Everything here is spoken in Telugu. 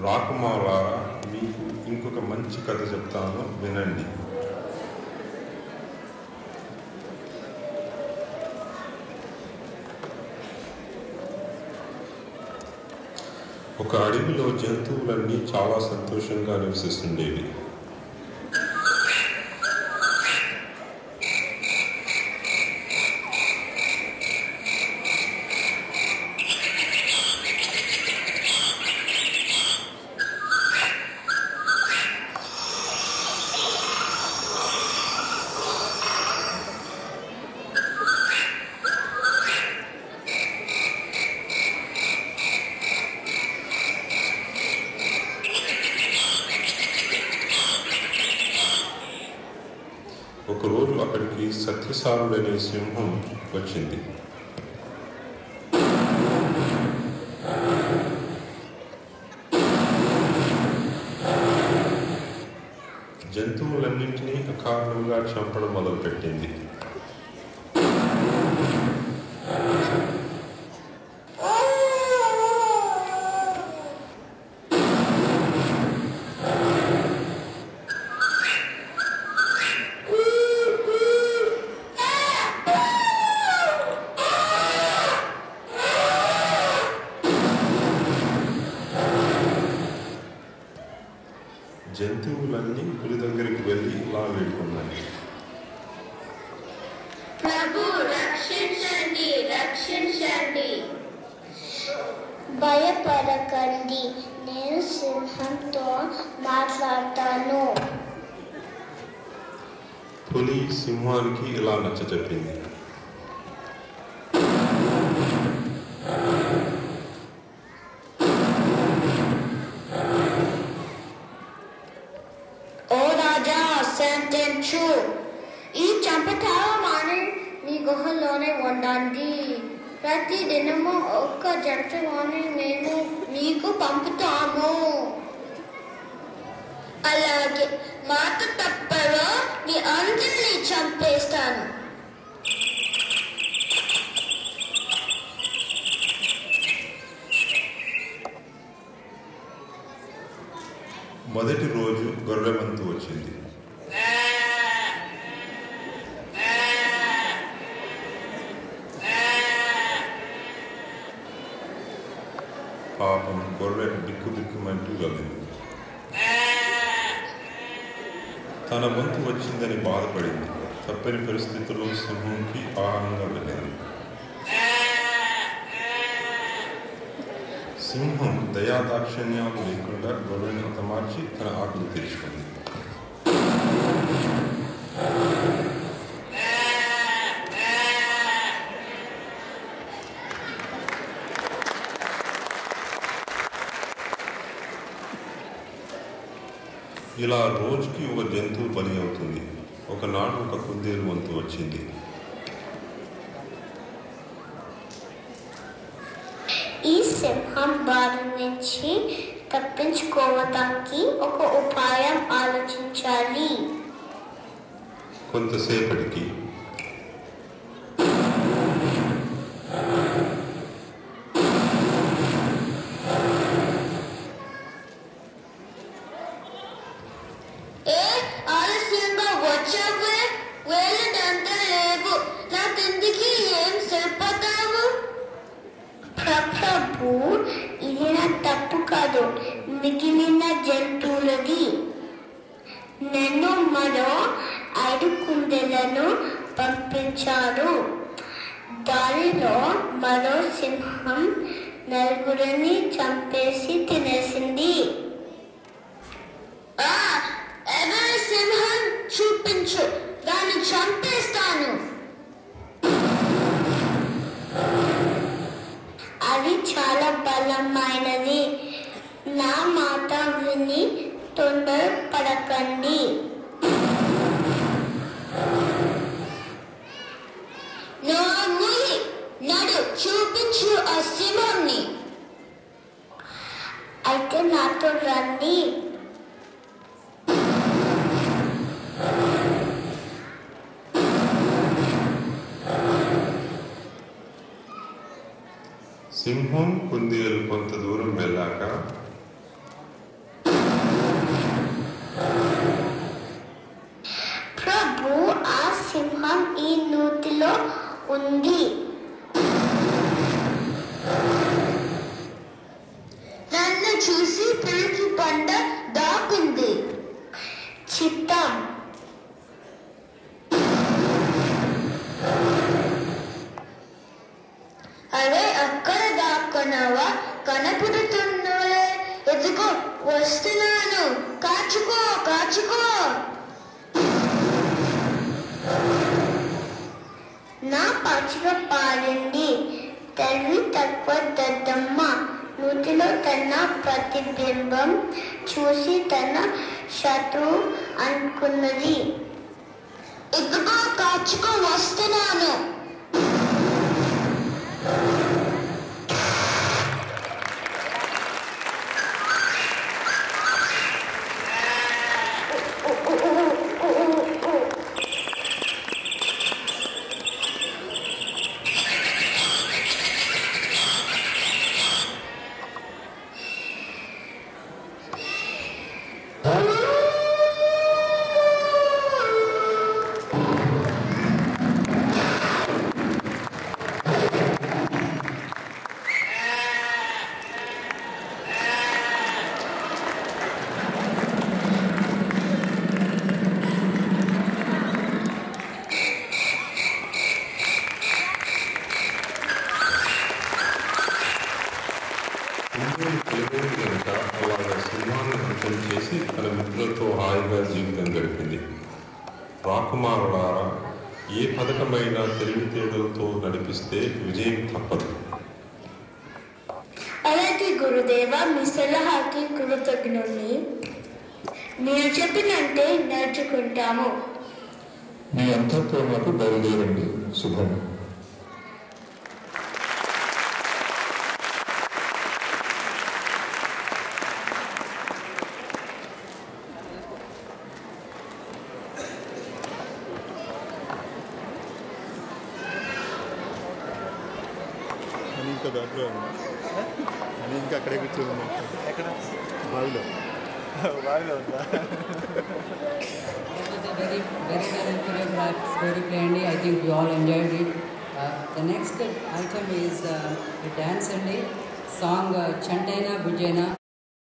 రాకుమారులారా, మీకు ఇంకొక మంచి కథ చెప్తాను, వినండి. ఒక అడవిలో జంతువులన్నీ చాలా సంతోషంగా నివసిస్తుండేవి. ఒకరోజు అక్కడికి సత్యసారుడనే సింహం వచ్చింది. జంతువులన్నింటినీ అకారణంగా చంపడం మొదలుపెట్టింది. జంతువులన్నీ పులి దగ్గరికి వెళ్ళి ఇలా వేడుకున్నాయి. ప్రభు, రక్షించండి, రక్షించండి. భయపడకండి, నేను సింహంతో మాట్లాడతాను. పులి సింహానికి ఇలా నచ్చచెప్పింది. ఓ రాజా, శాంతించు. ఈ చంపటాన్ని నీ గుహలోనే ఉండండి. ప్రతి దినము ఒక్క జంతువుని మేము నీకు పంపుతాము. అలాగే మాట తప్పలో నీ అందరినీ చంపేస్తాను. మొదటి రోజు గొర్రెమంతు వచ్చింది. పాపం గొర్రె బిక్కుబిక్కుమంటూ వెళ్ళింది. తన వంతు వచ్చిందని బాధపడింది. తప్పని పరిస్థితుల్లో సింహంకి ఆహారంగా వెళ్ళింది. సింహం దయాదాక్షిణ్యాలు లేకుండా గొర్రెని హతమార్చి తన ఆకులు తీర్చుకుంది. ఇలా రోజుకి ఒక జంతువు బలి అవుతుంది. ఒకనాడు ఒక కుందేలు వంతు వచ్చింది. ఈ సింహం బారి నుంచి తప్పించుకోవడానికి ఒక ఉపాయం ఆలోచించాలి. కొంతసేపటికి ఆలస్యంగా వచ్చావే, వేలడంతా లేవు. నాకెందుకు ఏం సరిపోతావు? ప్రభు, ఇది నా తప్పు కాదు, మిగిలిన జంతువులది. నన్ను మరో 5 కుందేలను పంపించారు. దానిలో మరో సింహం 4 చంపేసి తినేసింది. ఎవరి సింహం చూపించు, దాన్ని చంపేస్తాను. అది చాలా బలమైనది. నా మాట విని తొందరపడకండి. నడు, చూపించు ఆ సింహాన్ని. అయితే నాతో రండి. సింహం కుందేలు కొంత దూరం వెళ్ళాక చూసి పిరికి పండ దాక్కుంది. చిత్తం. అరే అక్కడ దాక్కున్నావా? కనపడుతున్నోలే, ఎదుగో వస్తున్నాను, కాచుకో కాచుకో. నా పక్షిగా పాడింది తెలివి తక్కువ దద్దమ్మ. నూతిలో తన ప్రతిబింబం చూసి తన శత్రువు అనుకున్నది. ఇదిగో కాచుకో వస్తున్నాను. తెలియదు కనుక అలాగ సింహాన్ని అంతం చేసి తన మిత్రులతో హాయిగా జీవితం గడిపింది. రాకుమారులారా, ఏ పథకమైనా తెలివితేటలతో నడిపిస్తే విజయం తప్పదు. అలాగే గురుదేవ, మీ సలహాకి కృతజ్ఞుని. మీరు చెప్పినంటే నేర్చుకుంటాము. మీ అంతఃపురములకు బయలుదేరండి. శుభం. ఇంకా దాంట్లో ఉన్నా అని ఇంకా అక్కడే కూర్చొని ఉన్నా. ఎక్కడ? బావిలో. బావిలో ఉందా? It was a very well choreographed story play, and I think we all enjoyed it. The next item is a dance and a song Chantaina Bujena